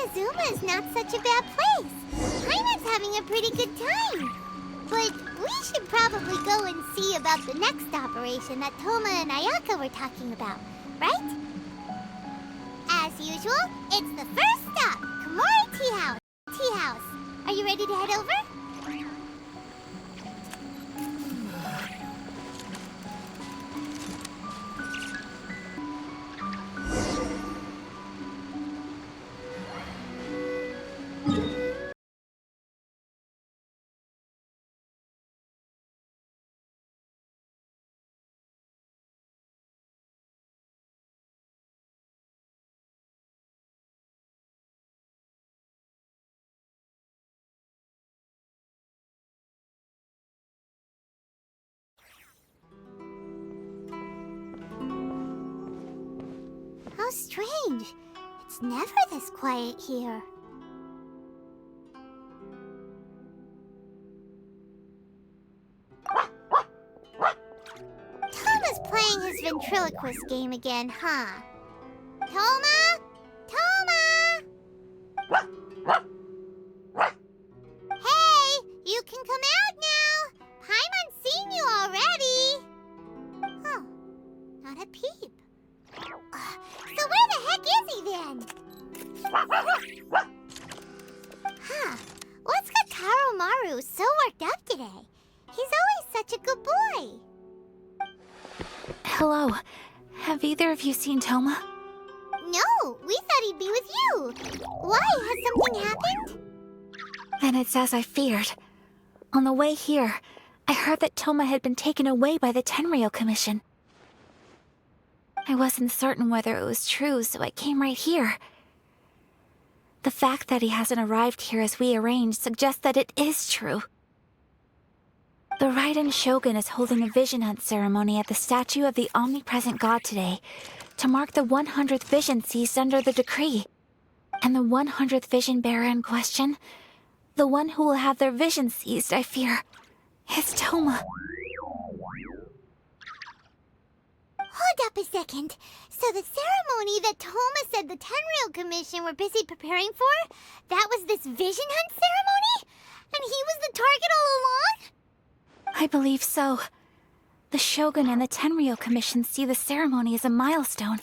Inazuma is not such a bad place. Paimon's having a pretty good time. But we should probably go and see about the next operation that Toma and Ayaka were talking about, right? As usual, it's the first stop, Komori Tea House. Tea House. Are you ready to head over? How strange. It's never this quiet here. Toma's playing his ventriloquist game again, huh? Toma? Toma! Hey, you can come out now. Paimon's seen you already. Huh, not a peep. So where the heck is he then? Huh, what's got Karomaru so worked up today? He's always such a good boy. Hello. Have either of you seen Toma? No, we thought he'd be with you. Why? Has something happened? Then it's as I feared. On the way here, I heard that Toma had been taken away by the Tenryou Commission. I wasn't certain whether it was true, so I came right here. The fact that he hasn't arrived here as we arranged suggests that it is true. The Raiden Shogun is holding a vision hunt ceremony at the statue of the omnipresent god today to mark the 100th vision seized under the decree. And the 100th vision bearer in question, the one who will have their vision seized, I fear, is Toma. Hold up a second. So the ceremony that Toma said the Tenryou Commission were busy preparing for, that was this vision hunt ceremony? And he was the target all along? I believe so. The Shogun and the Tenryou Commission see the ceremony as a milestone.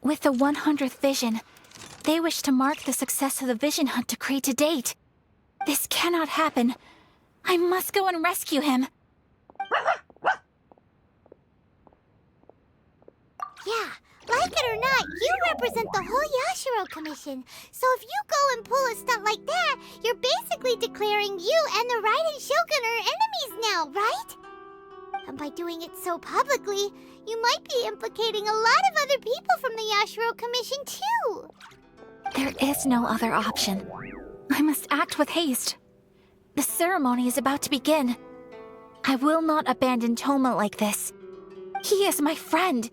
With the 100th vision, they wish to mark the success of the vision hunt decree to date. This cannot happen. I must go and rescue him. Yeah, like it or not, you represent the whole Yashiro Commission. So if you go and pull a stunt like that, you're basically declaring you and the Raiden Shogun are enemies now, right? And by doing it so publicly, you might be implicating a lot of other people from the Yashiro Commission too. There is no other option. I must act with haste. The ceremony is about to begin. I will not abandon Toma like this. He is my friend.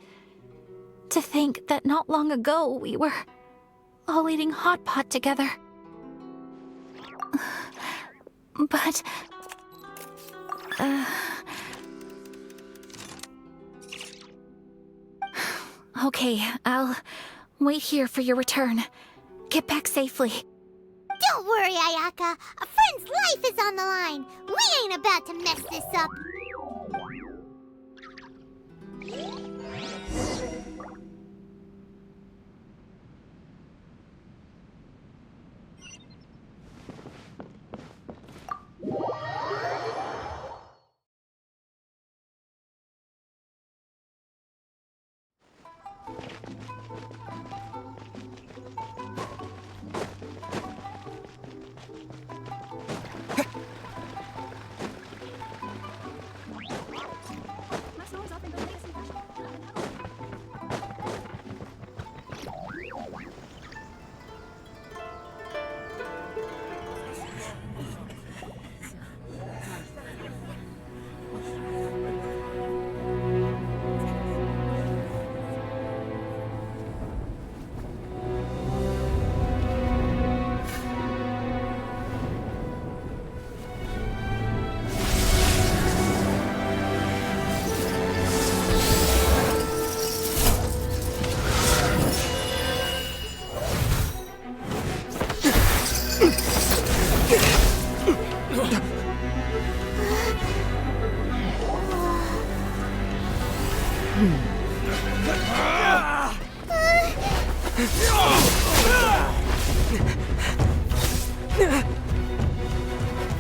To think that not long ago we were all eating hot pot together. But... Okay, I'll wait here for your return. Get back safely. Don't worry, Ayaka. A friend's life is on the line. We ain't about to mess this up.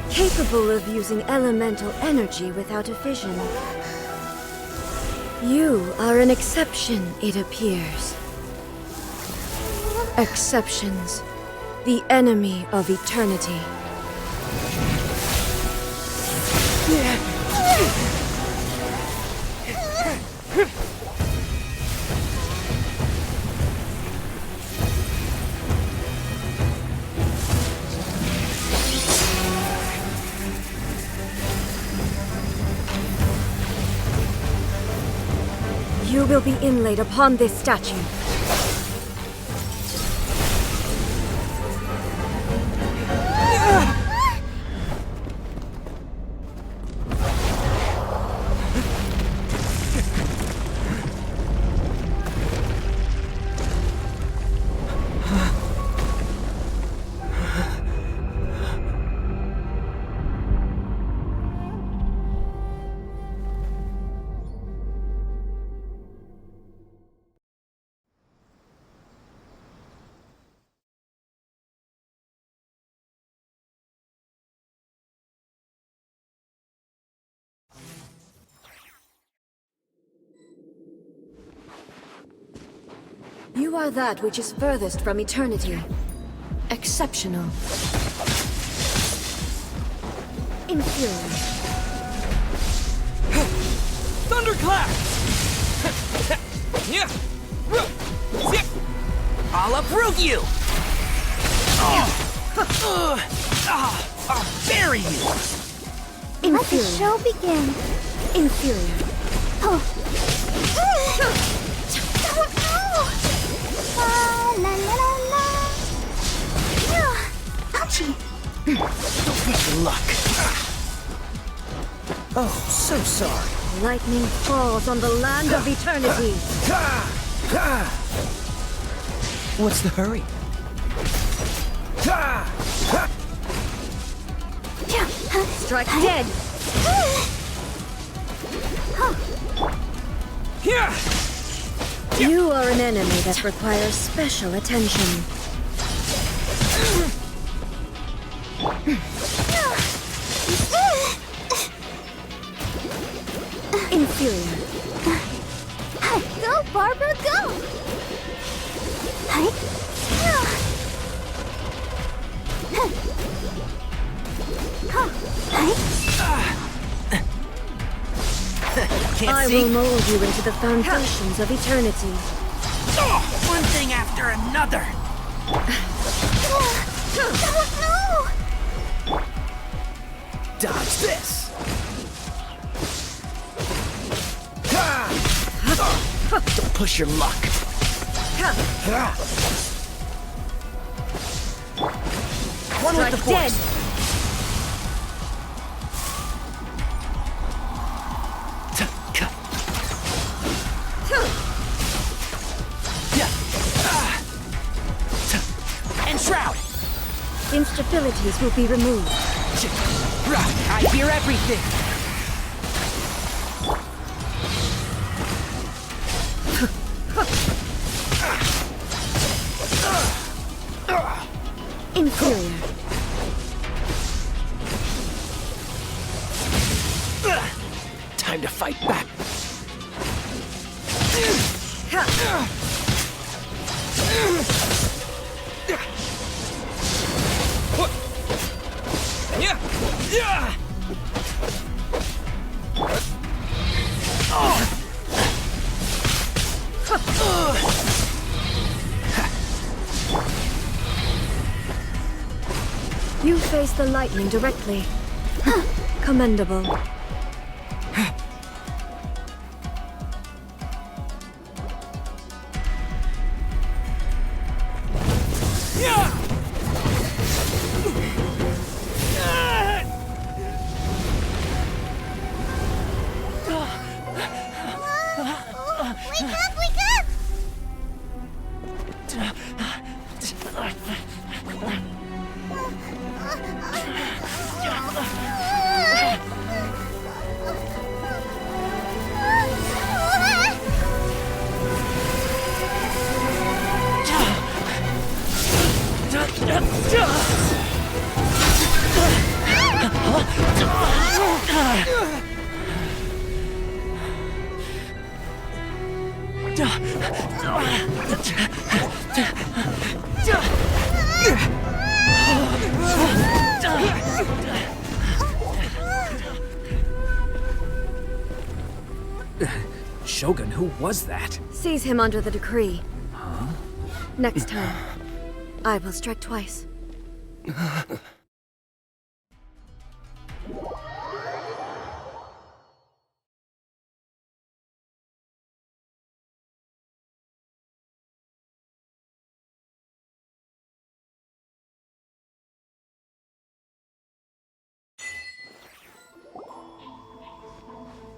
Capable of using elemental energy without a fission. You are an exception, it appears. Exceptions. The enemy of eternity. You will be inlaid upon this statue. You are that which is furthest from eternity. Exceptional. Inferior. Thunderclap! I'll uproot you! I'll bury you! Let the show begin. Inferior. Oh. La la la la. Ouchie. Don't wish you luck. Oh, so sorry. Lightning falls on the land of eternity. What's the hurry? Strike dead. You are an enemy that requires special attention. Inferior. Go, Barbara, go! Can't see? I will mold you into the foundations of eternity. One thing after another. Dodge this. Don't push your luck. One with the Strike force. Enshroud! Instabilities will be removed. I hear everything. Inferior. Time to fight back. You face the lightning directly. Commendable. Wake up, wake up! Shogun, who was that? Seize him under the decree. Next time, I will strike twice.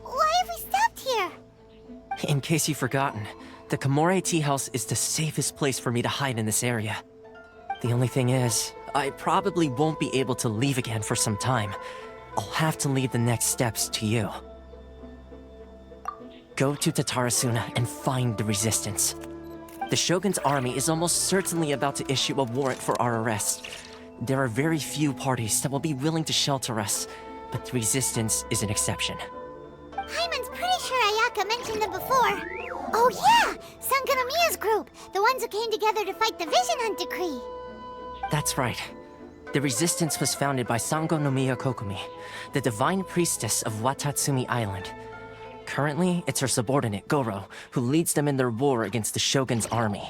Why have we stopped here? In case you've forgotten, the Komore tea house is the safest place for me to hide in this area. The only thing is, I probably won't be able to leave again for some time. I'll have to leave the next steps to you. Go to Tatarasuna and find the resistance. The Shogun's army is almost certainly about to issue a warrant for our arrest. There are very few parties that will be willing to shelter us, but the resistance is an exception. Hyman's pretty sure Ayaka mentioned them before. Oh yeah! Sangonomiya's group! The ones who came together to fight the Vision Hunt Decree! That's right. The resistance was founded by Sango no Miya Kokumi, the divine priestess of Watatsumi Island. Currently, it's her subordinate, Goro, who leads them in their war against the Shogun's army.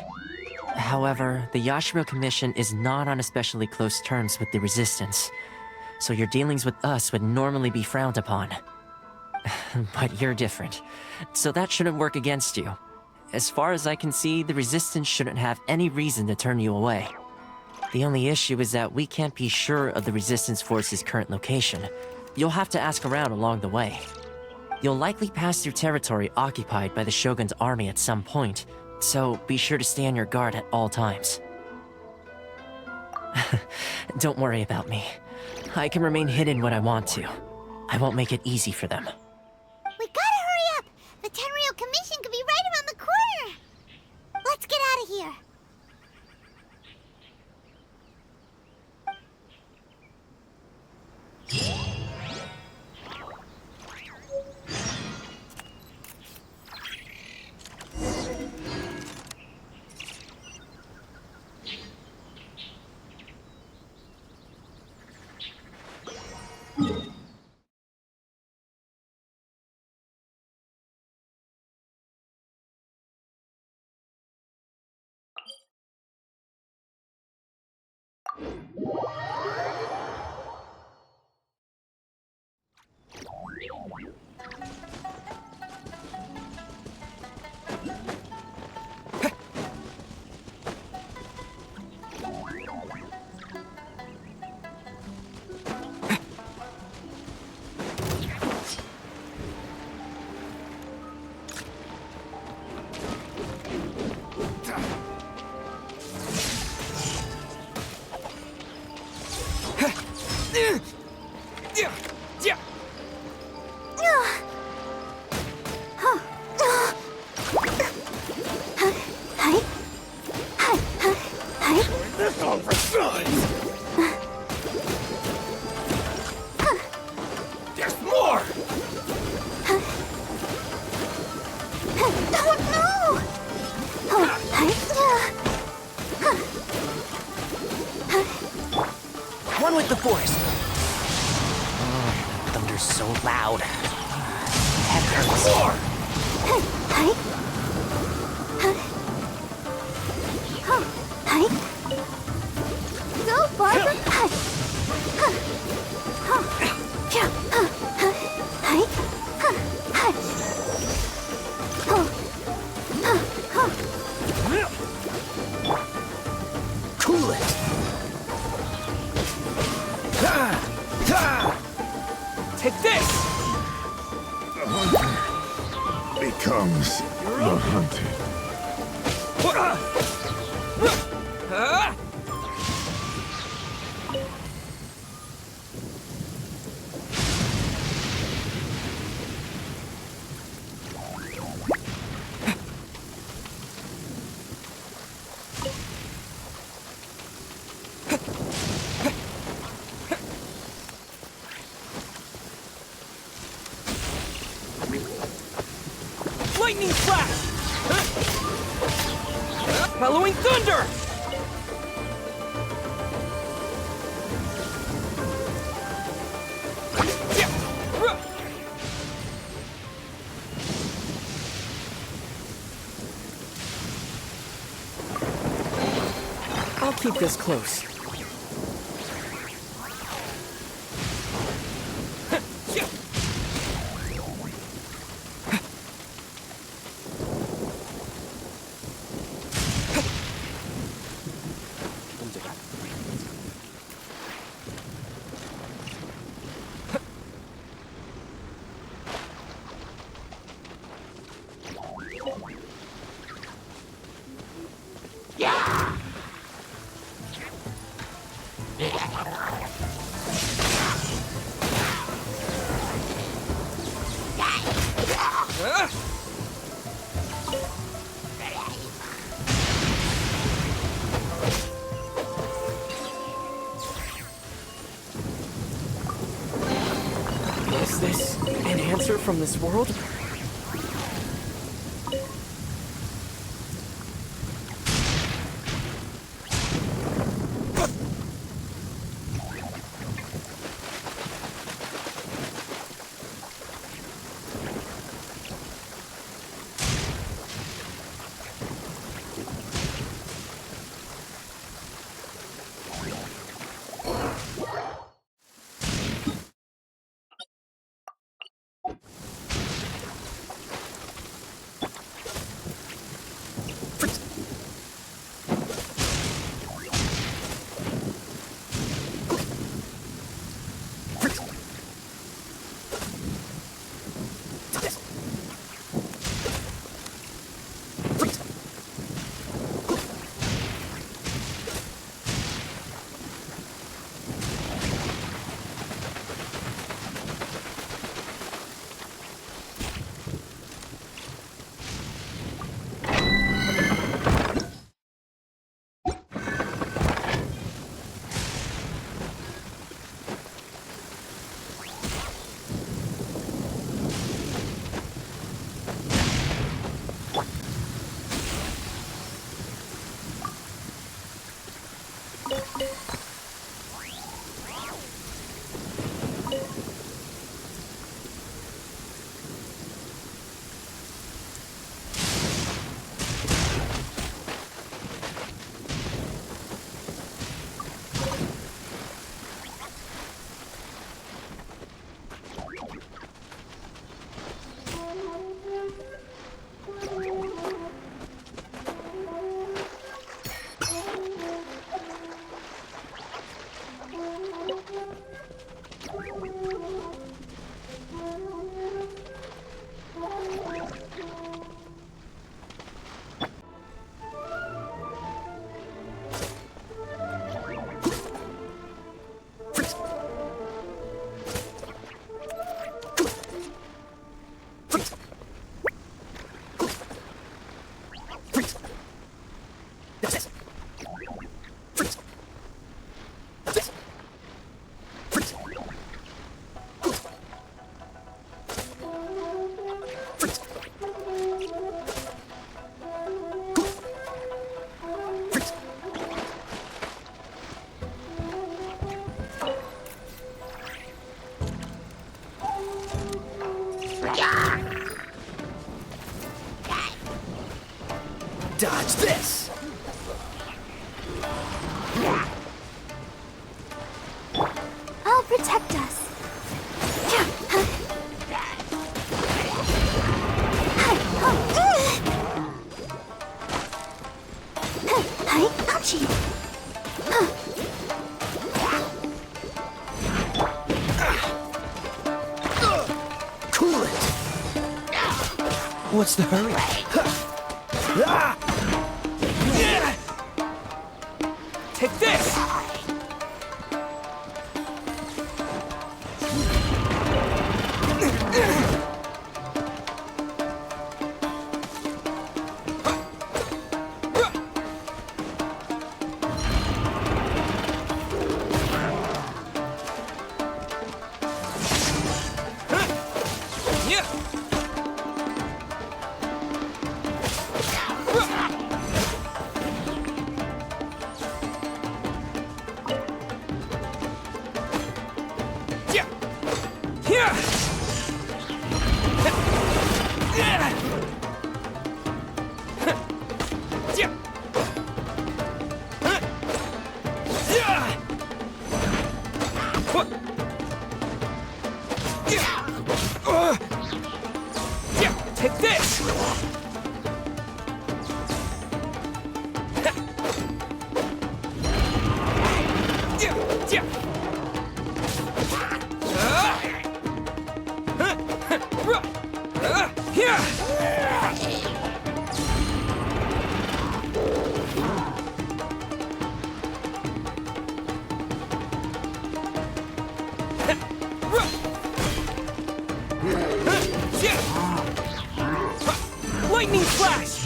However, the Yashiro Commission is not on especially close terms with the resistance, so your dealings with us would normally be frowned upon. But you're different, so that shouldn't work against you. As far as I can see, the resistance shouldn't have any reason to turn you away. The only issue is that we can't be sure of the resistance force's current location. You'll have to ask around along the way. You'll likely pass through territory occupied by the Shogun's army at some point, so be sure to stay on your guard at all times. Don't worry about me. I can remain hidden when I want to. I won't make it easy for them. We gotta hurry up! The Tenryou Commission could be right around the corner! Let's get out of here! One with the forest. Oh, thunder's so loud. Head hurts. Go, Barbara! Cool it. Take this! The hunter becomes the hunted. Lightning flash! Bellowing thunder! I'll keep this close. Is this an answer from this world? Dodge this! I'll protect us. Ouchie! Cool it! What's the hurry? Take this! Lightning flash!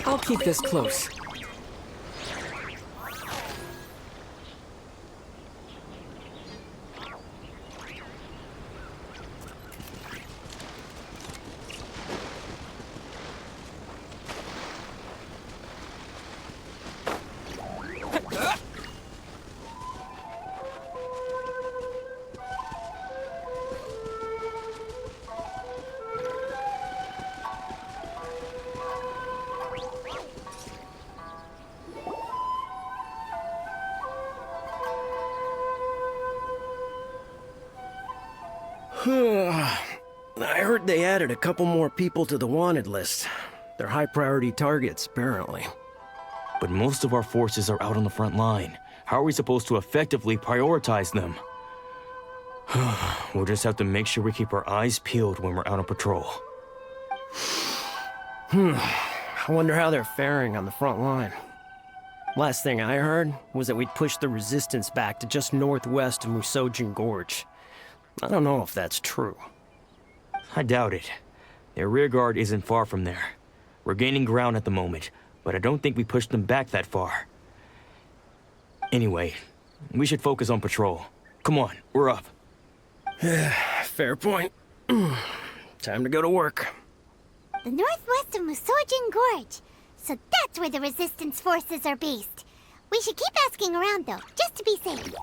I'll keep this close. I heard they added a couple more people to the wanted list. They're high priority targets, apparently. But most of our forces are out on the front line. How are we supposed to effectively prioritize them? We'll just have to make sure we keep our eyes peeled when we're out on patrol. I wonder how they're faring on the front line. Last thing I heard was that we'd pushed the resistance back to just northwest of Musojin Gorge. I don't know if that's true. I doubt it. Their rearguard isn't far from there. We're gaining ground at the moment, but I don't think we pushed them back that far. Anyway, we should focus on patrol. Come on, we're up. Fair point. Time to go to work. The northwest of Musojin Gorge. So that's where the resistance forces are based. We should keep asking around, though, just to be safe.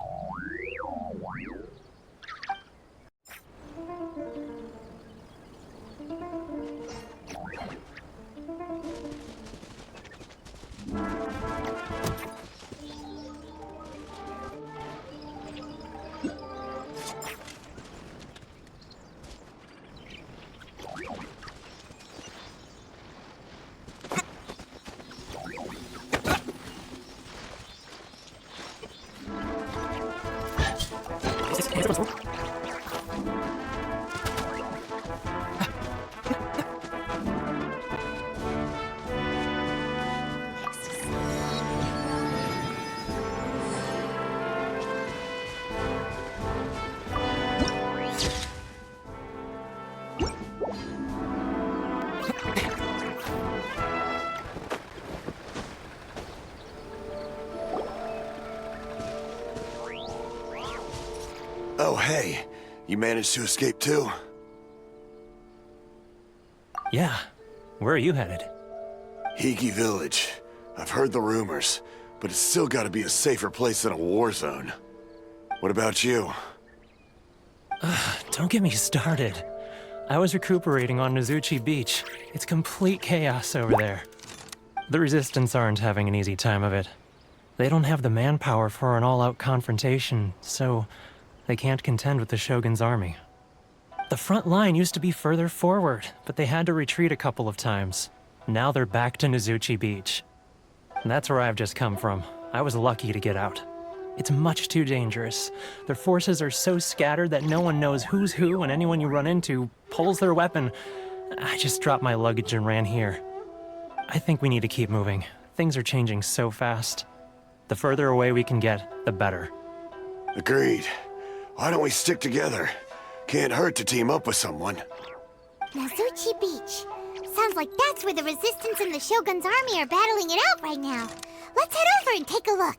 Oh, hey. You managed to escape too? Yeah. Where are you headed? Higi Village. I've heard the rumors, but it's still gotta be a safer place than a war zone. What about you? Don't get me started. I was recuperating on Nozuchi Beach. It's complete chaos over there. The Resistance aren't having an easy time of it. They don't have the manpower for an all-out confrontation, so they can't contend with the Shogun's army. The front line used to be further forward, but they had to retreat a couple of times. Now they're back to Nozuchi Beach. That's where I've just come from. I was lucky to get out. It's much too dangerous. Their forces are so scattered that no one knows who's who, and anyone you run into pulls their weapon. I just dropped my luggage and ran here. I think we need to keep moving. Things are changing so fast. The further away we can get, the better. Agreed. Why don't we stick together? Can't hurt to team up with someone. Nozuchi Beach. Sounds like that's where the Resistance and the Shogun's army are battling it out right now. Let's head over and take a look.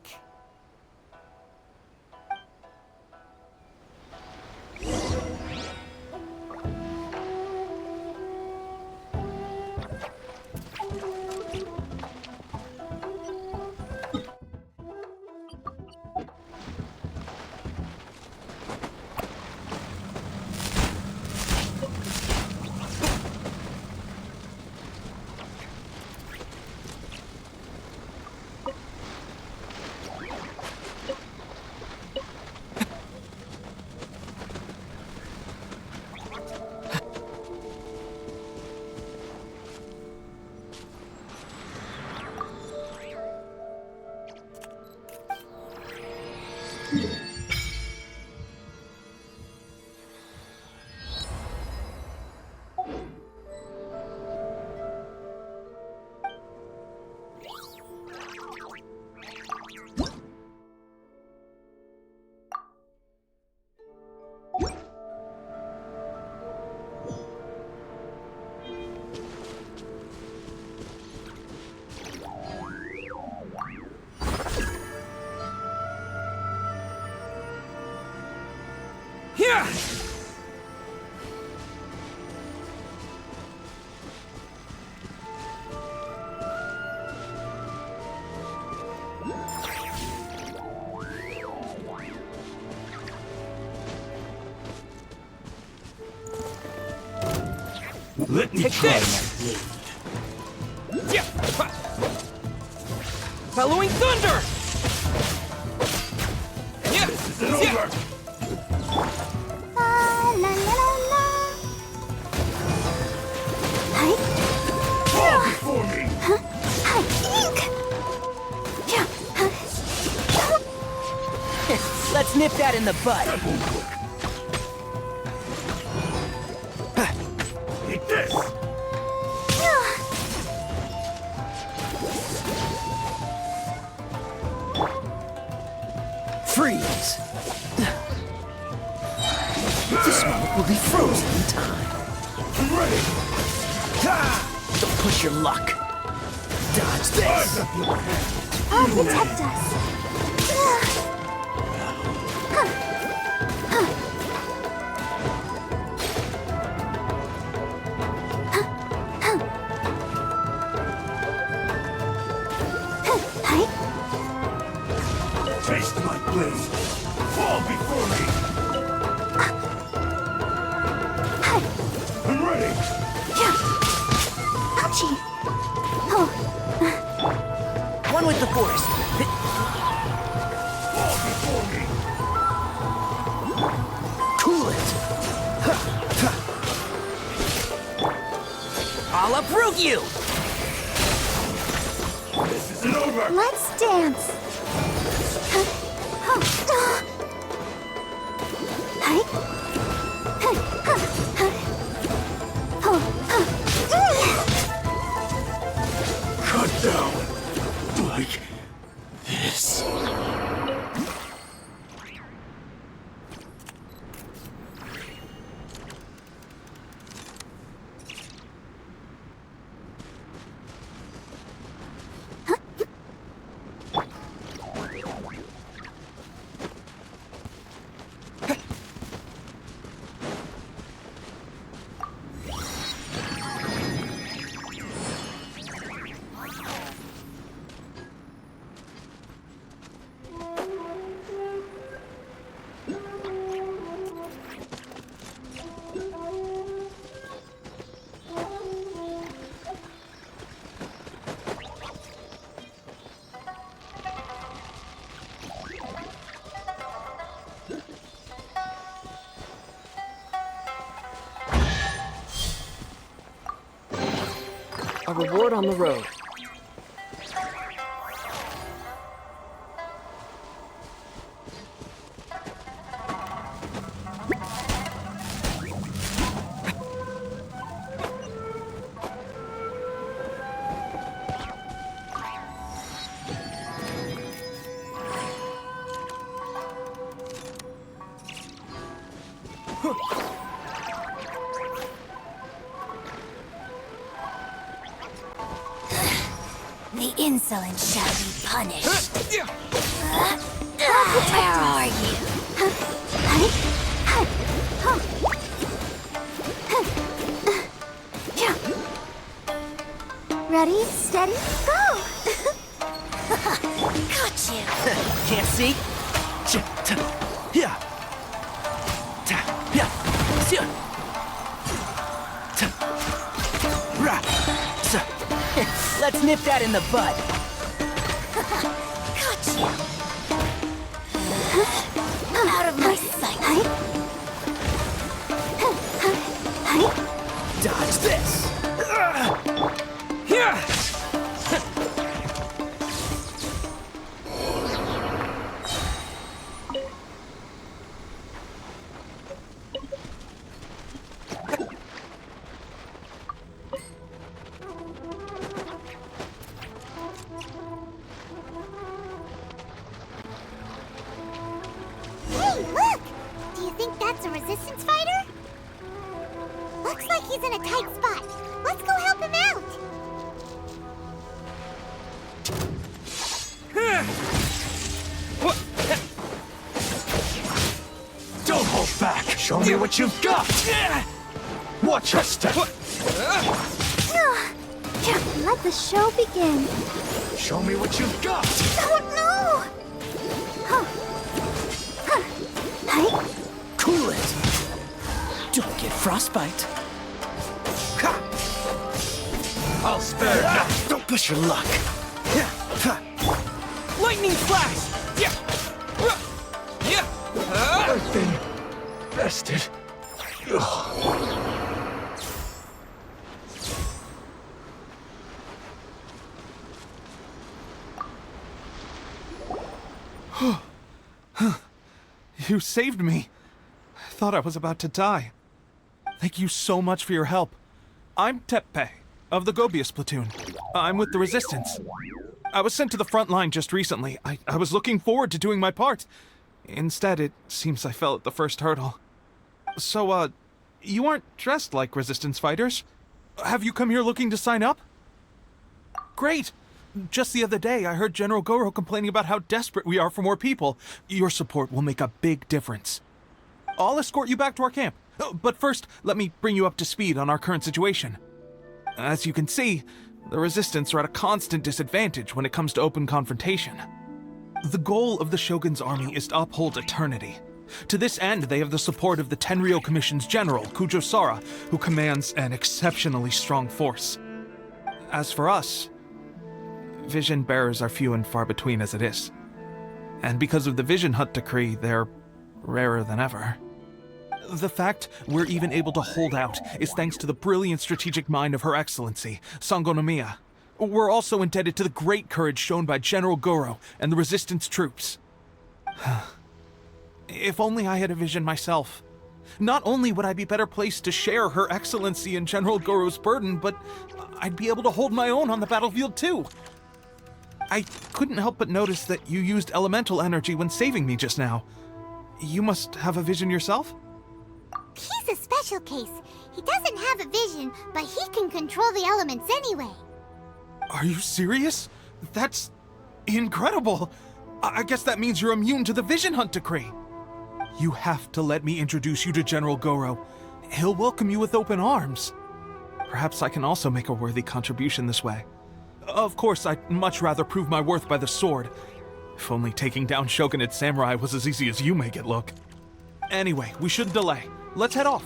Let me Take try this. my blade. Following thunder! This isn't over! La la la la la. Hi. Fall before me! Hi. Ink. Yeah. Let's nip that in the bud. Eat this! Freeze! This moment will be frozen in time. I'm ready! Don't push your luck. Dodge this. I'll protect us. Taste my blade! Fall before me! I'm ready! Ouchie. Oh, One with the force. Fall before me! Cool it. I'll uproot you! This isn't over! let's dance. Cut down! Like this. A reward on the road. The insolent shall be punished. Where are you? Ready, steady, go! Got you! Can't see? Yeah. Let's nip that in the bud. Got you! Out of my sight! Dodge this. Hey, look! Do you think that's a resistance fighter? Looks like he's in a tight spot. Let's go help him out! Don't hold back! Show me what you've got! Watch your step! Let the show begin. Show me what you've got! Oh no! Cool it. Don't get frostbite. Ha! I'll spare you. Don't push your luck. Lightning flash! Yeah! Yeah! I've been bested. You saved me. I thought I was about to die. Thank you so much for your help. I'm Teppei, of the Gobius platoon. I'm with the Resistance. I was sent to the front line just recently. I was looking forward to doing my part. Instead, it seems I fell at the first hurdle. So, you aren't dressed like Resistance fighters? Have you come here looking to sign up? Great! Just the other day, I heard General Goro complaining about how desperate we are for more people. Your support will make a big difference. I'll escort you back to our camp. But first, let me bring you up to speed on our current situation. As you can see, the Resistance are at a constant disadvantage when it comes to open confrontation. The goal of the Shogun's army is to uphold eternity. To this end, they have the support of the Tenryou Commission's general, Kujosara, who commands an exceptionally strong force. As for us, vision bearers are few and far between as it is. And because of the Vision Hut decree, they're rarer than ever. The fact we're even able to hold out is thanks to the brilliant strategic mind of Her Excellency, Sango Nomiya. We're also indebted to the great courage shown by General Goro and the Resistance troops. If only I had a vision myself. Not only would I be better placed to share Her Excellency and General Goro's burden, but I'd be able to hold my own on the battlefield too. I couldn't help but notice that you used elemental energy when saving me just now. You must have a vision yourself? He's a special case. He doesn't have a vision, but he can control the elements anyway. Are you serious? That's incredible. I guess that means you're immune to the Vision Hunt decree. You have to let me introduce you to General Goro. He'll welcome you with open arms. Perhaps I can also make a worthy contribution this way. Of course, I'd much rather prove my worth by the sword. If only taking down Shogunate samurai was as easy as you make it look. Anyway, we shouldn't delay. Let's head off.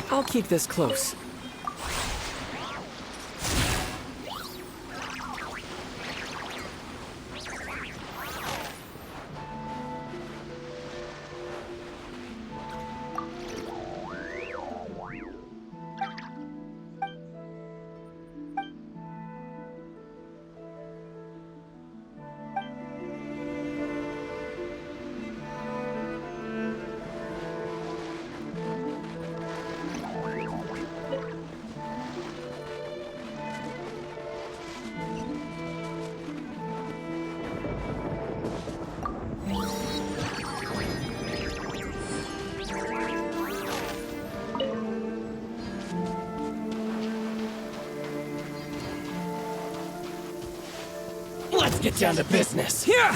I'll keep this close. Let's get down to business. Yeah!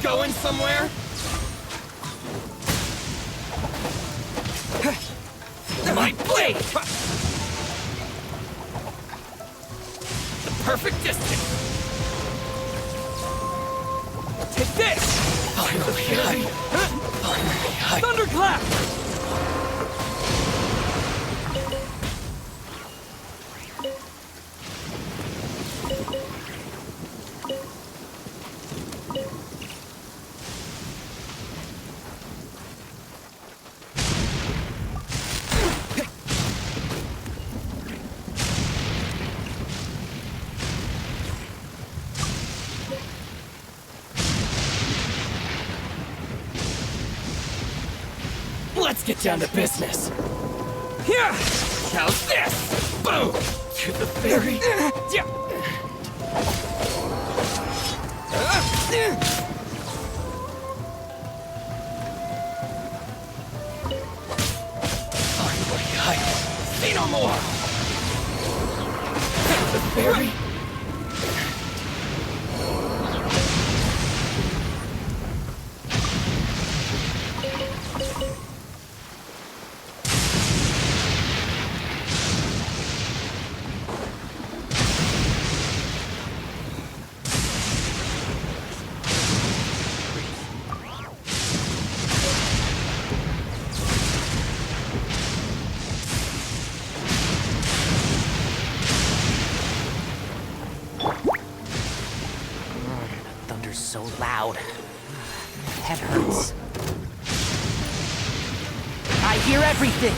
Going somewhere? My blade! The perfect distance! Take this! Thunderclap! Let's get down to business. Here! How's this? Boom! To the very... Yeah! Say no more! The fairy? So loud. Head hurts. I hear everything!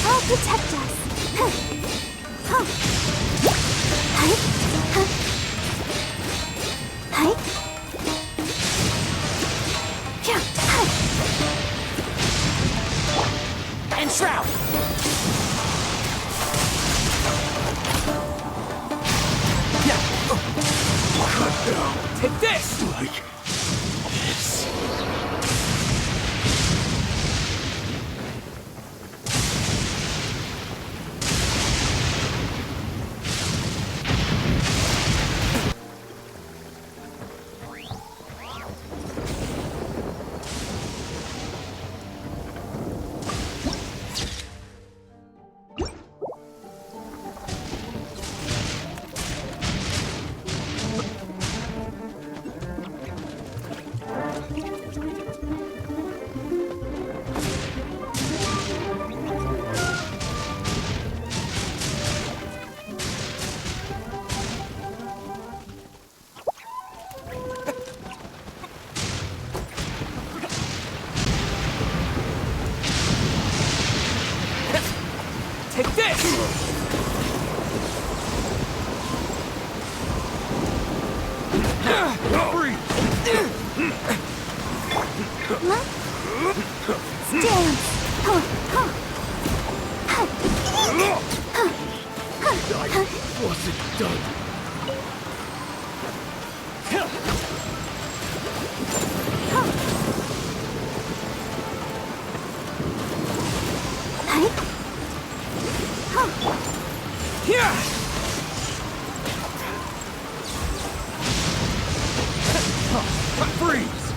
I'll protect us. And Shroud! Take this! Like this. Take this! Free! Stillness. Wasn't done. Here! Freeze!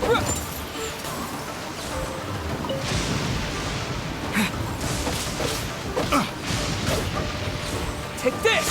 Take this!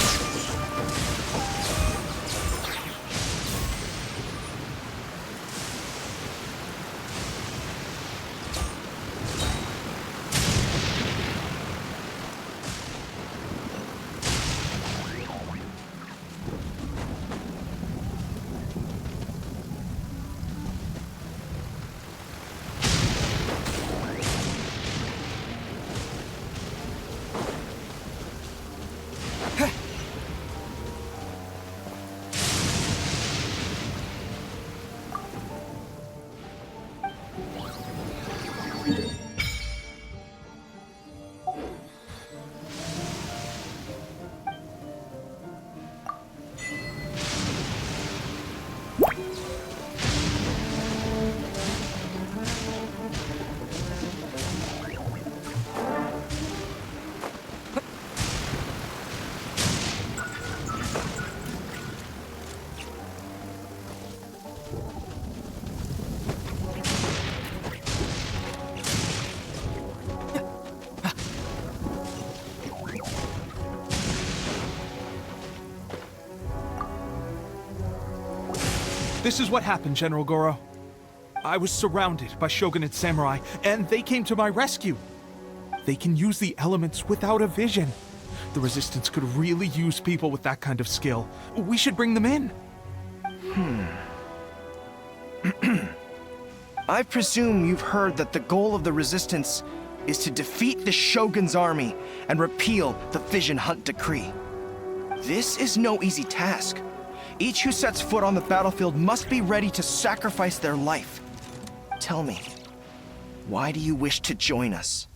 This is what happened, General Goro. I was surrounded by Shogun and samurai, and they came to my rescue. They can use the elements without a vision. The Resistance could really use people with that kind of skill. We should bring them in. I presume you've heard that the goal of the Resistance is to defeat the Shogun's army and repeal the Vision Hunt Decree. This is no easy task. Each who sets foot on the battlefield must be ready to sacrifice their life. Tell me, why do you wish to join us?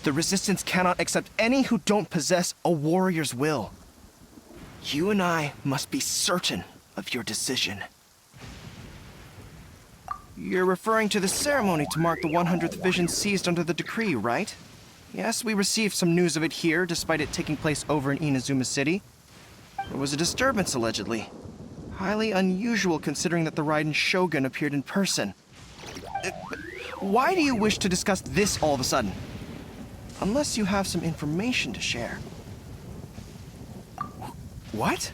The Resistance cannot accept any who don't possess a warrior's will. You and I must be certain of your decision. You're referring to the ceremony to mark the 100th vision seized under the decree, right? Yes, we received some news of it here, despite it taking place over in Inazuma City. There was a disturbance, allegedly. Highly unusual considering that the Raiden Shogun appeared in person. Why do you wish to discuss this all of a sudden? Unless you have some information to share. What?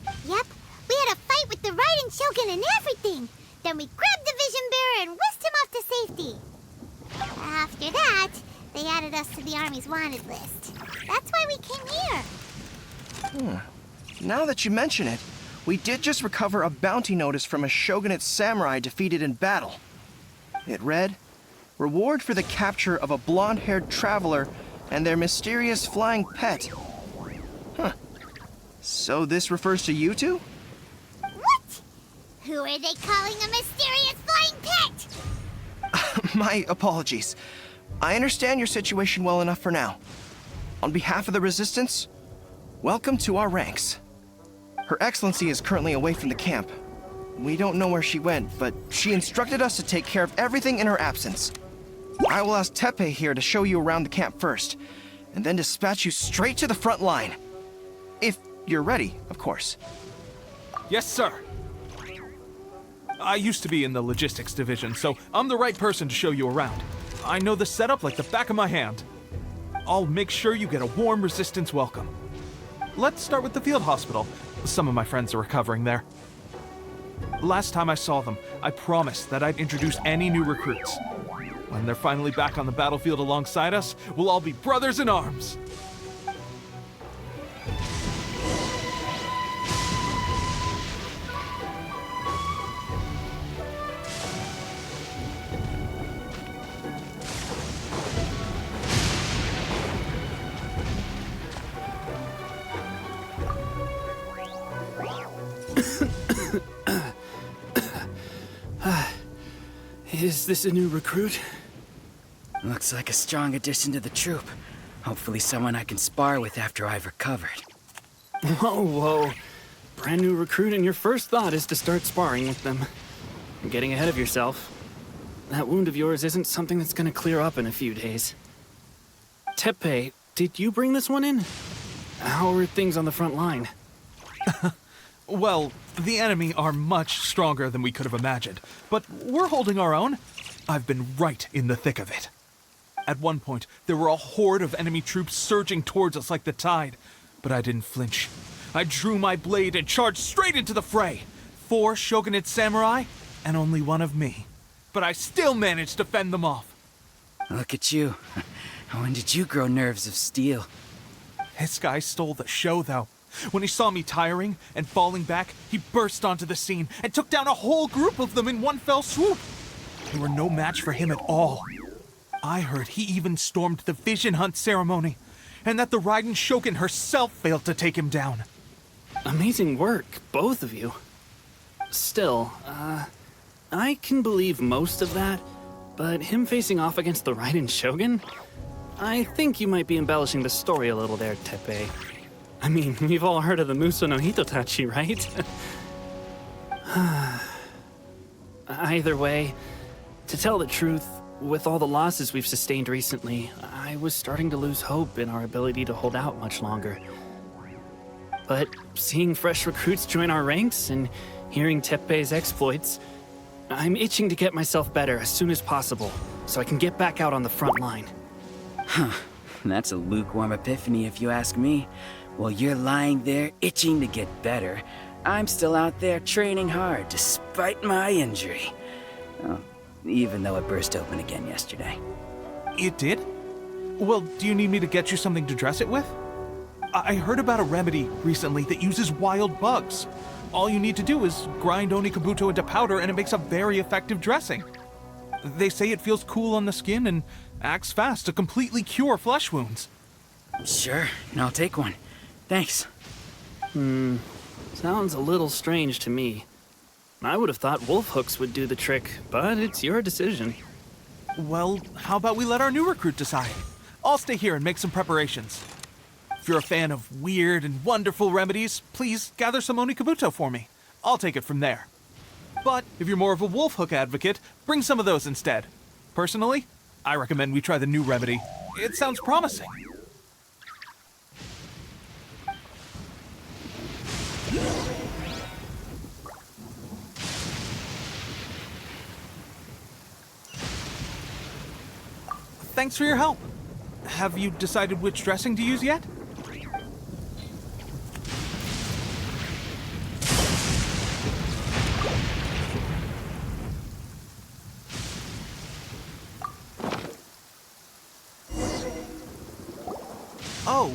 Yep, we had a fight with the Raiden Shogun and everything. Then we grabbed the Vision Bearer and whisked him off to safety. After that, they added us to the Army's wanted list. That's why we came here. Now that you mention it, we did just recover a bounty notice from a Shogunate samurai defeated in battle. It read, "Reward for the capture of a blonde-haired traveler and their mysterious flying pet." So this refers to you two? What? Who are they calling a mysterious flying pet? My apologies. I understand your situation well enough for now. On behalf of the Resistance, welcome to our ranks. Her Excellency is currently away from the camp. We don't know where she went, but she instructed us to take care of everything in her absence. I will ask Teppei here to show you around the camp first, and then dispatch you straight to the front line. If you're ready, of course. Yes, sir. I used to be in the logistics division, so I'm the right person to show you around. I know the setup like the back of my hand. I'll make sure you get a warm Resistance welcome. Let's start with the field hospital. Some of my friends are recovering there. Last time I saw them, I promised that I'd introduce any new recruits. When they're finally back on the battlefield alongside us, we'll all be brothers in arms. Is this a new recruit? Looks like a strong addition to the troop. Hopefully someone I can spar with after I've recovered. Whoa. Brand new recruit and your first thought is to start sparring with them. You're getting ahead of yourself. That wound of yours isn't something that's gonna clear up in a few days. Teppei, did you bring this one in? How are things on the front line? Well, the enemy are much stronger than we could have imagined, but we're holding our own. I've been right in the thick of it. At one point, there were a horde of enemy troops surging towards us like the tide, but I didn't flinch. I drew my blade and charged straight into the fray. 4 Shogunate samurai, and only one of me. But I still managed to fend them off. Look at you. When did you grow nerves of steel? This guy stole the show, though. When he saw me tiring and falling back, he burst onto the scene and took down a whole group of them in one fell swoop. They were no match for him at all. I heard he even stormed the Vision Hunt ceremony, and that the Raiden Shogun herself failed to take him down. Amazing work, both of you. Still, I can believe most of that, but him facing off against the Raiden Shogun? I think you might be embellishing the story a little there, Teppei. I mean, we've all heard of the Muso no Hitotachi, right? Either way, to tell the truth, with all the losses we've sustained recently, I was starting to lose hope in our ability to hold out much longer. But seeing fresh recruits join our ranks and hearing Teppei's exploits, I'm itching to get myself better as soon as possible, so I can get back out on the front line. That's a lukewarm epiphany if you ask me. While you're lying there itching to get better, I'm still out there training hard despite my injury. Oh, even though it burst open again yesterday. It did? Well, do you need me to get you something to dress it with? I heard about a remedy recently that uses wild bugs. All you need to do is grind Onikabuto into powder and it makes a very effective dressing. They say it feels cool on the skin and acts fast to completely cure flesh wounds. Sure, I'll take one. Thanks. Sounds a little strange to me. I would have thought wolf hooks would do the trick, but it's your decision. Well, how about we let our new recruit decide? I'll stay here and make some preparations. If you're a fan of weird and wonderful remedies, please gather some onikabuto for me. I'll take it from there. But if you're more of a wolf hook advocate, bring some of those instead. Personally, I recommend we try the new remedy. It sounds promising. Thanks for your help. Have you decided which dressing to use yet? Oh.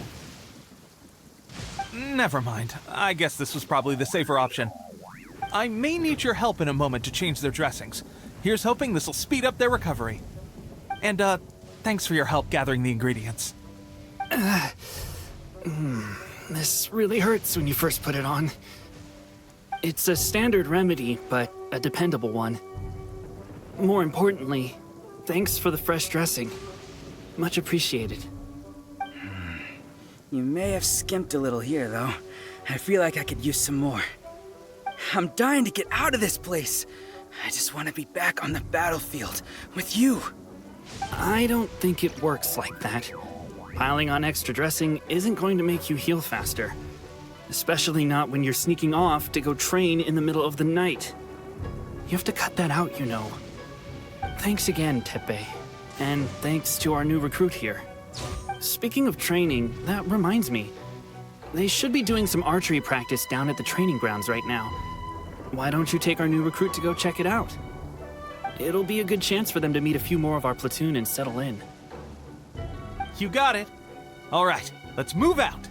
Never mind. I guess this was probably the safer option. I may need your help in a moment to change their dressings. Here's hoping this'll speed up their recovery. And, thanks for your help gathering the ingredients. This really hurts when you first put it on. It's a standard remedy, but a dependable one. More importantly, thanks for the fresh dressing. Much appreciated. You may have skimped a little here, though. I feel like I could use some more. I'm dying to get out of this place. I just want to be back on the battlefield with you. I don't think it works like that. Piling on extra dressing isn't going to make you heal faster. Especially not when you're sneaking off to go train in the middle of the night. You have to cut that out, you know. Thanks again, Teppei. And thanks to our new recruit here. Speaking of training, that reminds me. They should be doing some archery practice down at the training grounds right now. Why don't you take our new recruit to go check it out? It'll be a good chance for them to meet a few more of our platoon and settle in. You got it. All right, let's move out.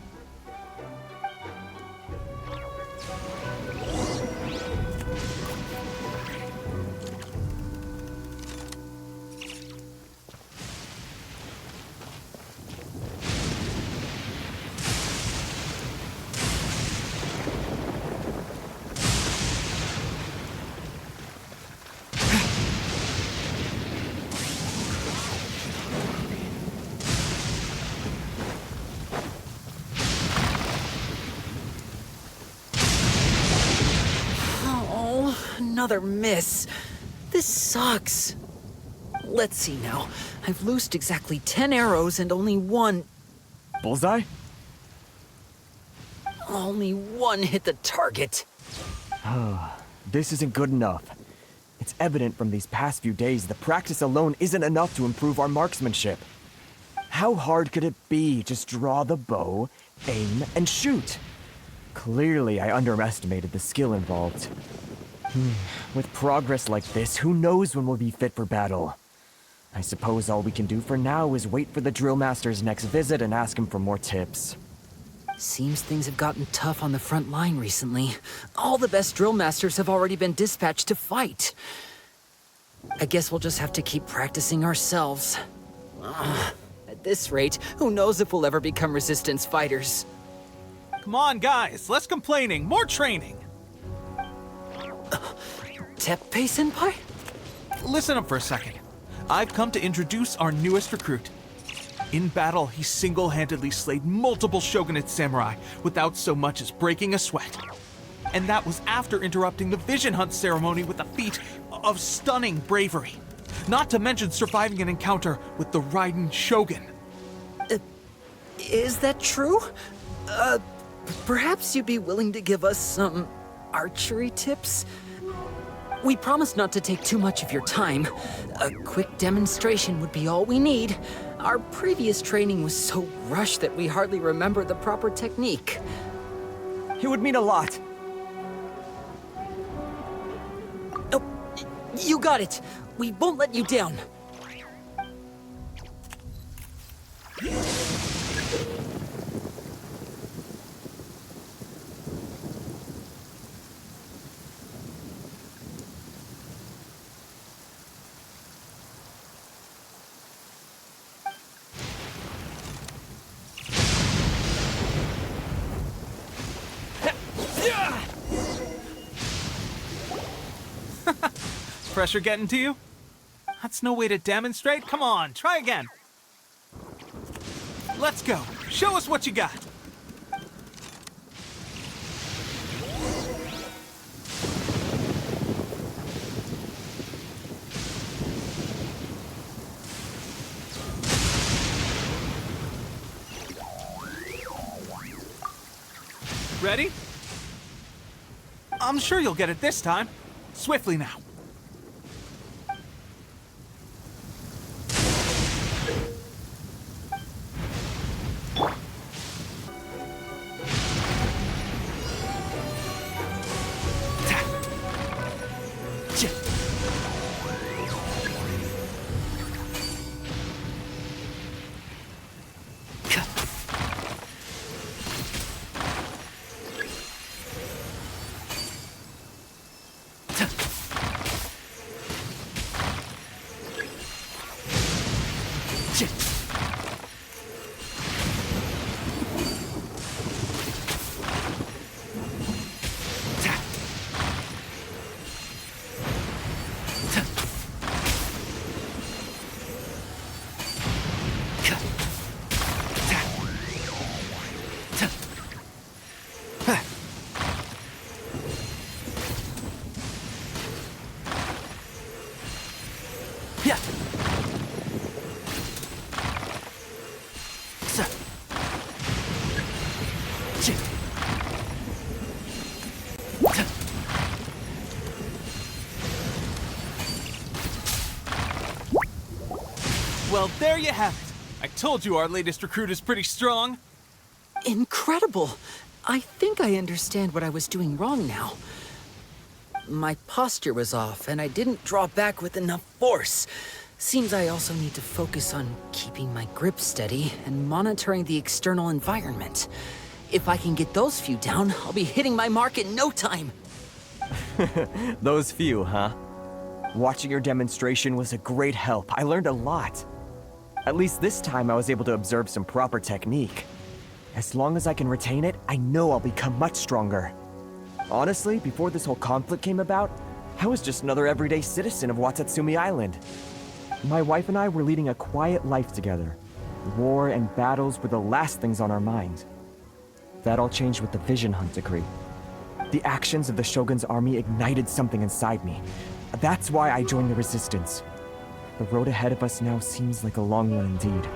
Another miss. This sucks. Let's see now. I've loosed exactly 10 arrows and only one... Bullseye? Only one hit the target. This isn't good enough. It's evident from these past few days the practice alone isn't enough to improve our marksmanship. How hard could it be? Just draw the bow, aim, and shoot. Clearly, I underestimated the skill involved. With progress like this, who knows when we'll be fit for battle? I suppose all we can do for now is wait for the drill master's next visit and ask him for more tips. Seems things have gotten tough on the front line recently. All the best drill masters have already been dispatched to fight. I guess we'll just have to keep practicing ourselves. At this rate, who knows if we'll ever become resistance fighters. Come on, guys, less complaining, more training. Teppei-senpai? Listen up for a second. I've come to introduce our newest recruit. In battle, he single-handedly slayed multiple shogunate samurai without so much as breaking a sweat. And that was after interrupting the vision hunt ceremony with a feat of stunning bravery. Not to mention surviving an encounter with the Raiden Shogun. Is that true? Perhaps you'd be willing to give us some archery tips? We promise not to take too much of your time. A quick demonstration would be all we need. Our previous training was so rushed that we hardly remember the proper technique. It would mean a lot. Oh, you got it. We won't let you down. Pressure getting to you? That's no way to demonstrate. Come on, try again. Let's go. Show us what you got. Ready? I'm sure you'll get it this time. Swiftly now. Well, there you have it. I told you our latest recruit is pretty strong. Incredible! I think I understand what I was doing wrong now. My posture was off, and I didn't draw back with enough force. Seems I also need to focus on keeping my grip steady and monitoring the external environment. If I can get those few down, I'll be hitting my mark in no time. Those few, huh? Watching your demonstration was a great help. I learned a lot. At least this time I was able to observe some proper technique. As long as I can retain it, I know I'll become much stronger. Honestly, before this whole conflict came about, I was just another everyday citizen of Watatsumi Island. My wife and I were leading a quiet life together. War and battles were the last things on our mind. That all changed with the Vision Hunt decree. The actions of the Shogun's army ignited something inside me. That's why I joined the Resistance. The road ahead of us now seems like a long one indeed.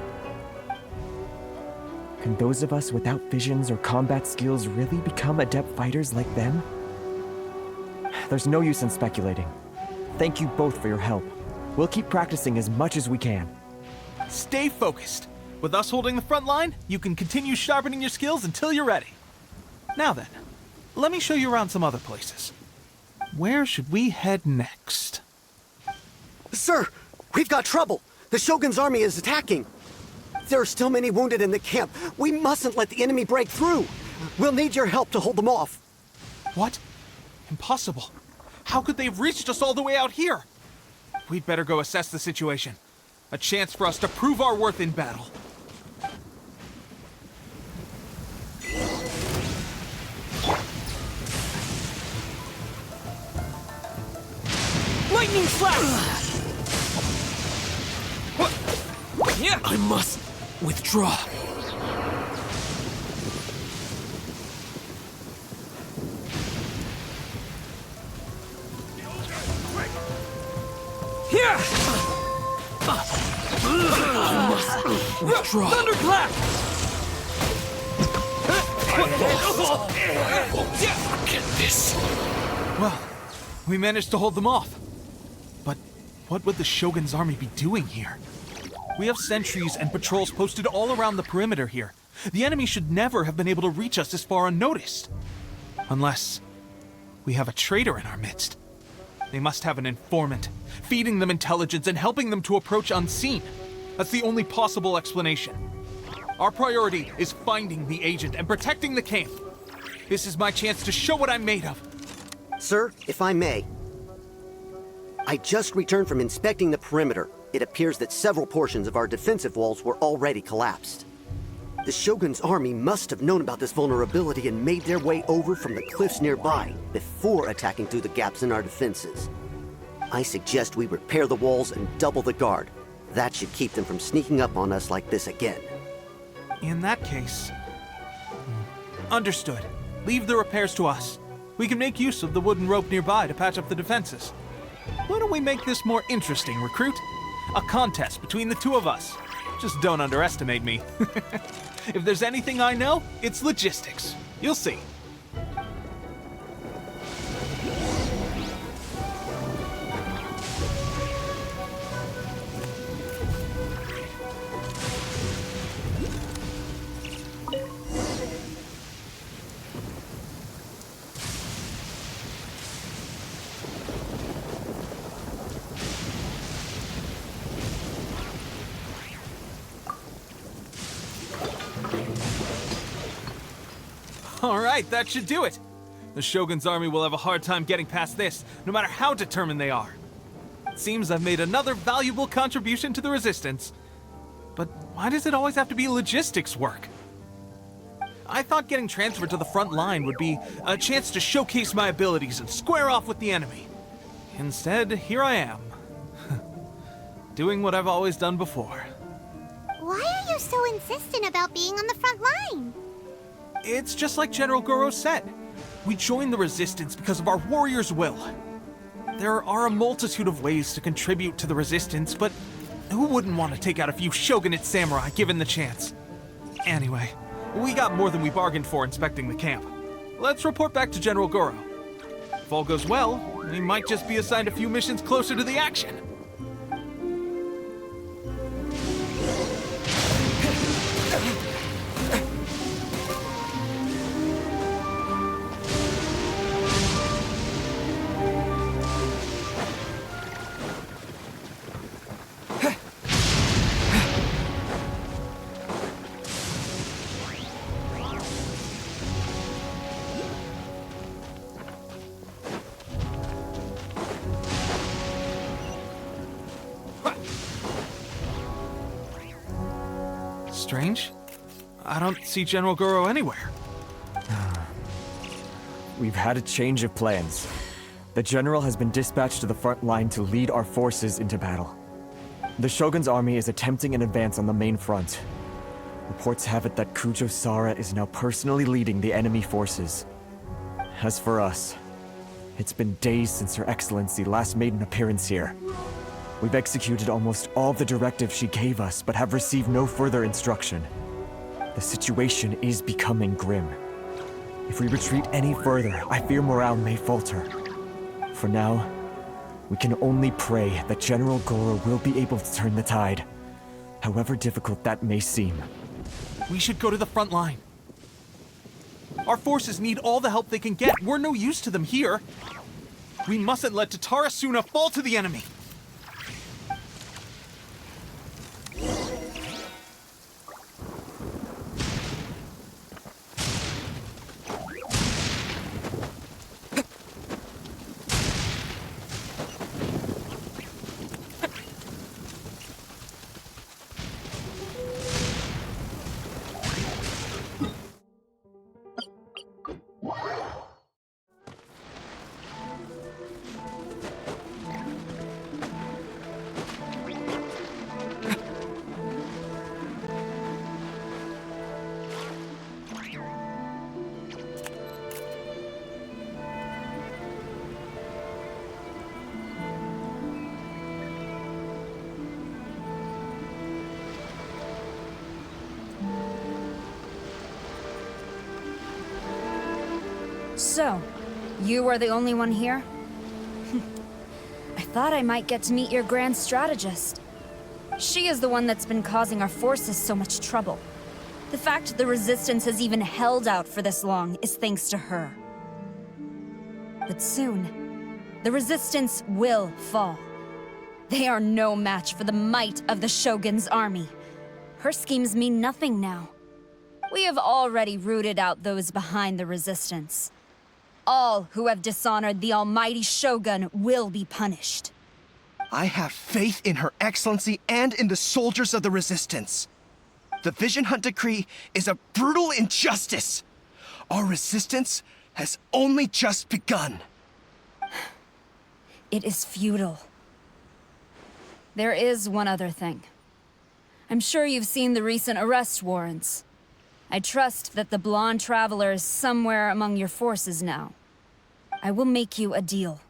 Can those of us without visions or combat skills really become adept fighters like them? There's no use in speculating. Thank you both for your help. We'll keep practicing as much as we can. Stay focused. With us holding the front line, you can continue sharpening your skills until you're ready. Now then, let me show you around some other places. Where should we head next? Sir, we've got trouble. The Shogun's army is attacking. There are still many wounded in the camp. We mustn't let the enemy break through. We'll need your help to hold them off. What? Impossible. How could they have reached us all the way out here? We'd better go assess the situation. A chance for us to prove our worth in battle. Lightning slash! I must withdraw. Here! I must withdraw. Thunderclap! Get this. Well, we managed to hold them off. But what would the Shogun's army be doing here? We have sentries and patrols posted all around the perimeter here. The enemy should never have been able to reach us this far unnoticed. Unless we have a traitor in our midst. They must have an informant, feeding them intelligence and helping them to approach unseen. That's the only possible explanation. Our priority is finding the agent and protecting the camp. This is my chance to show what I'm made of. Sir, if I may. I just returned from inspecting the perimeter. It appears that several portions of our defensive walls were already collapsed. The Shogun's army must have known about this vulnerability and made their way over from the cliffs nearby before attacking through the gaps in our defenses. I suggest we repair the walls and double the guard. That should keep them from sneaking up on us like this again. In that case... Understood. Leave the repairs to us. We can make use of the wooden rope nearby to patch up the defenses. Why don't we make this more interesting, recruit? A contest between the two of us. Just don't underestimate me. If there's anything I know, it's logistics. You'll see. Alright, that should do it. The Shogun's army will have a hard time getting past this, no matter how determined they are. It seems I've made another valuable contribution to the Resistance. But why does it always have to be logistics work? I thought getting transferred to the front line would be a chance to showcase my abilities and square off with the enemy. Instead, here I am. Doing what I've always done before. Why are you so insistent about being on the front line? It's just like General Goro said. We joined the Resistance because of our warrior's will. There are a multitude of ways to contribute to the Resistance, but who wouldn't want to take out a few shogunate samurai given the chance? Anyway, we got more than we bargained for inspecting the camp. Let's report back to General Goro. If all goes well, we might just be assigned a few missions closer to the action. Strange. I don't see General Goro anywhere. We've had a change of plans. The General has been dispatched to the front line to lead our forces into battle. The Shogun's army is attempting an advance on the main front. Reports have it that Kujo Sara is now personally leading the enemy forces. As for us, it's been days since Her Excellency last made an appearance here. We've executed almost all the directives she gave us, but have received no further instruction. The situation is becoming grim. If we retreat any further, I fear morale may falter. For now, we can only pray that General Goro will be able to turn the tide, however difficult that may seem. We should go to the front line. Our forces need all the help they can get. We're no use to them here. We mustn't let Tatarasuna fall to the enemy. So, you are the only one here? I thought I might get to meet your grand strategist. She is the one that's been causing our forces so much trouble. The fact the Resistance has even held out for this long is thanks to her. But soon, the Resistance will fall. They are no match for the might of the Shogun's army. Her schemes mean nothing now. We have already rooted out those behind the Resistance. All who have dishonored the almighty Shogun will be punished. I have faith in Her Excellency and in the soldiers of the Resistance. The Vision Hunt Decree is a brutal injustice. Our resistance has only just begun. It is futile. There is one other thing. I'm sure you've seen the recent arrest warrants. I trust that the blonde traveler is somewhere among your forces now. I will make you a deal.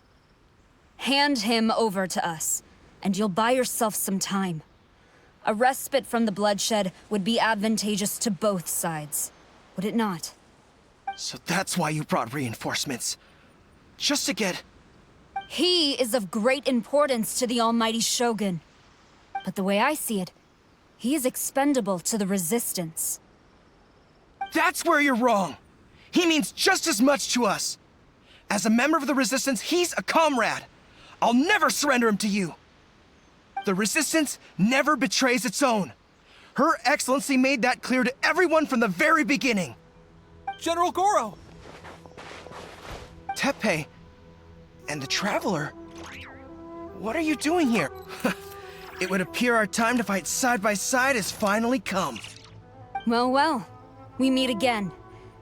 Hand him over to us, and you'll buy yourself some time. A respite from the bloodshed would be advantageous to both sides, would it not? So that's why you brought reinforcements. Just to get... He is of great importance to the almighty Shogun. But the way I see it, he is expendable to the Resistance. That's where you're wrong. He means just as much to us. As a member of the Resistance, he's a comrade. I'll never surrender him to you. The Resistance never betrays its own. Her Excellency made that clear to everyone from the very beginning. General Goro! Teppei and the Traveler? What are you doing here? It would appear our time to fight side by side has finally come. Well, well. We meet again.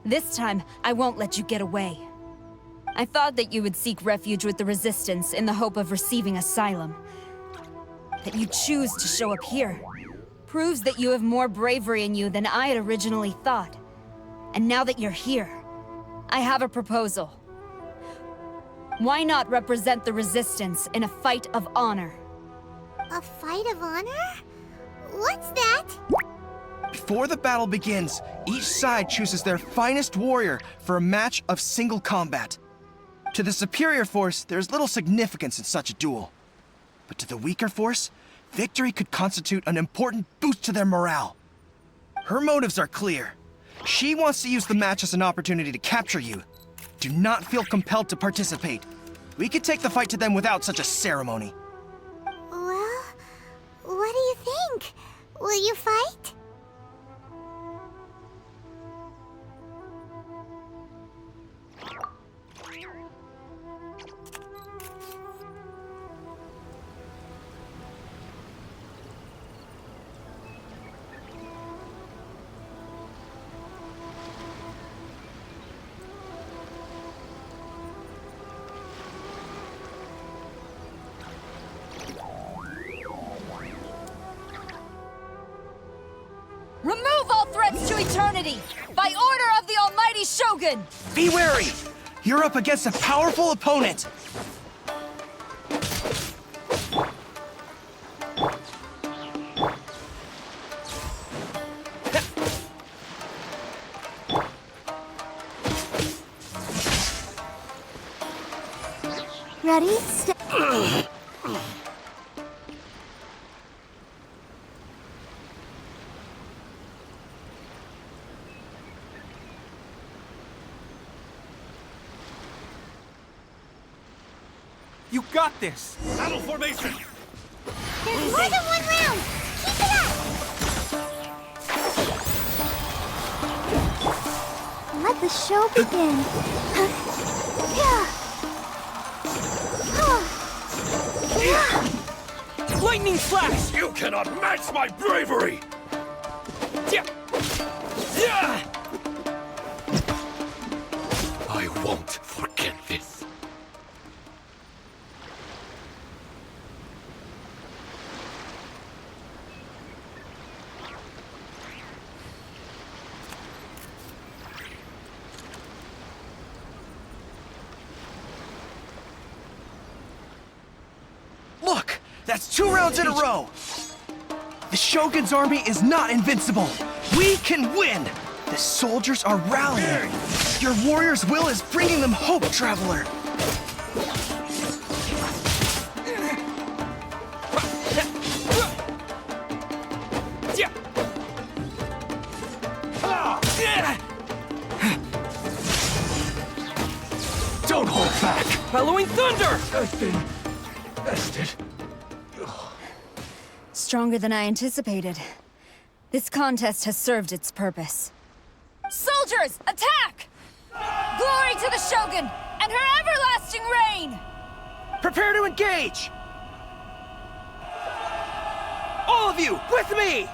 This time, I won't let you get away. I thought that you would seek refuge with the Resistance in the hope of receiving asylum. That you choose to show up here proves that you have more bravery in you than I had originally thought. And now that you're here, I have a proposal. Why not represent the Resistance in a fight of honor? A fight of honor? What's that? Before the battle begins, each side chooses their finest warrior for a match of single combat. To the superior force, there's little significance in such a duel. But to the weaker force, victory could constitute an important boost to their morale. Her motives are clear. She wants to use the match as an opportunity to capture you. Do not feel compelled to participate. We could take the fight to them without such a ceremony. Well, what do you think? Will you fight? Remove all threats to eternity! By order of the almighty Shogun! Be wary! You're up against a powerful opponent! Ready? You got this! Battle formation! There's more than one round! Keep it up! Let the show begin. Lightning flash! You cannot match my bravery! I won't forget this. Look! That's 2 rounds in a row! The Shogun's army is not invincible! We can win! The soldiers are rallying! Your warrior's will is bringing them hope, Traveler! Don't hold back! Bellowing thunder! I've been bested. Stronger than I anticipated. This contest has served its purpose. Soldiers, attack! Glory to the Shogun and her everlasting reign! Prepare to engage! All of you, with me!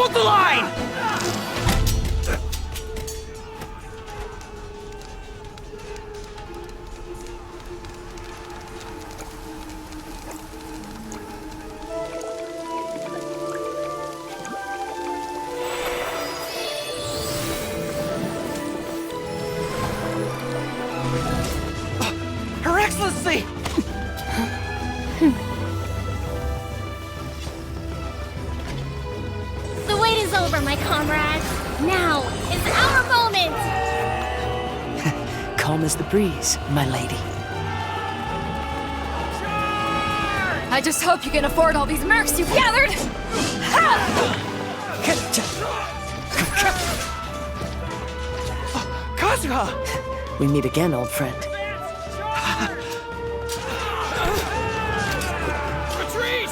Hold the line! Her Excellency! The wait is over, my comrades. Now is our moment! Calm as the breeze, my lady. I just hope you can afford all these mercs you've gathered! Kazuha! We meet again, old friend. Retreat!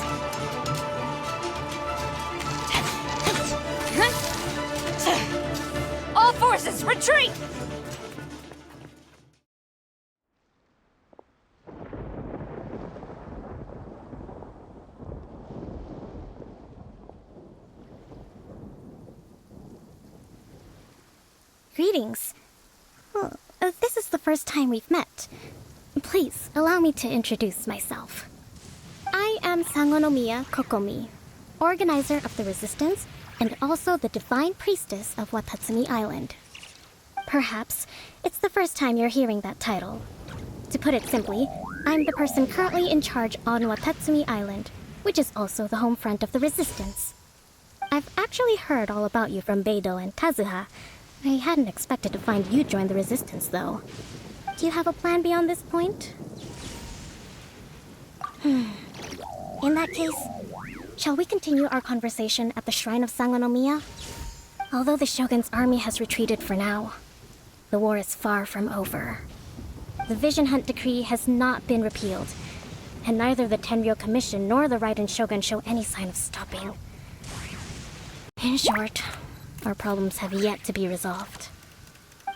All forces, retreat! Greetings. Well, this is the first time we've met. Please, allow me to introduce myself. I am Sangonomiya Kokomi, organizer of the Resistance and also the Divine Priestess of Watatsumi Island. Perhaps it's the first time you're hearing that title. To put it simply, I'm the person currently in charge on Watatsumi Island, which is also the home front of the Resistance. I've actually heard all about you from Beidou and Kazuha. I hadn't expected to find you join the Resistance, though. Do you have a plan beyond this point? In that case, shall we continue our conversation at the Shrine of Sangonomiya? Although the Shogun's army has retreated for now, the war is far from over. The Vision Hunt Decree has not been repealed, and neither the Tenryou Commission nor the Raiden Shogun show any sign of stopping. In short, our problems have yet to be resolved.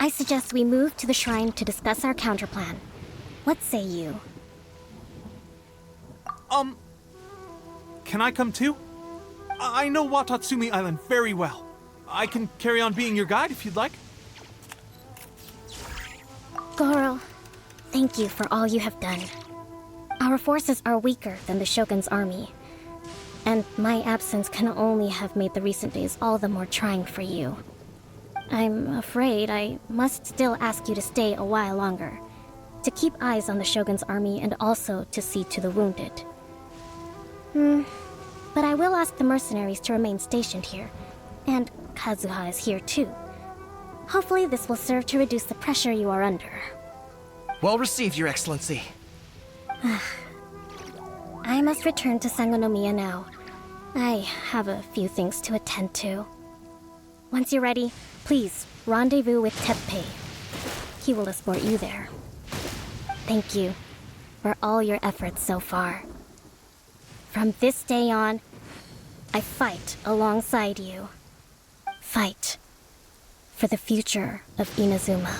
I suggest we move to the shrine to discuss our counterplan. What say you? Can I come too? I know Watatsumi Island very well. I can carry on being your guide if you'd like. Goro, thank you for all you have done. Our forces are weaker than the Shogun's army, and my absence can only have made the recent days all the more trying for you. I'm afraid I must still ask you to stay a while longer, to keep eyes on the Shogun's army and also to see to the wounded. But I will ask the mercenaries to remain stationed here, and Kazuha is here too. Hopefully this will serve to reduce the pressure you are under. Well received, Your Excellency. I must return to Sangonomiya now. I have a few things to attend to. Once you're ready, please rendezvous with Teppei. He will escort you there. Thank you for all your efforts so far. From this day on, I fight alongside you. Fight for the future of Inazuma.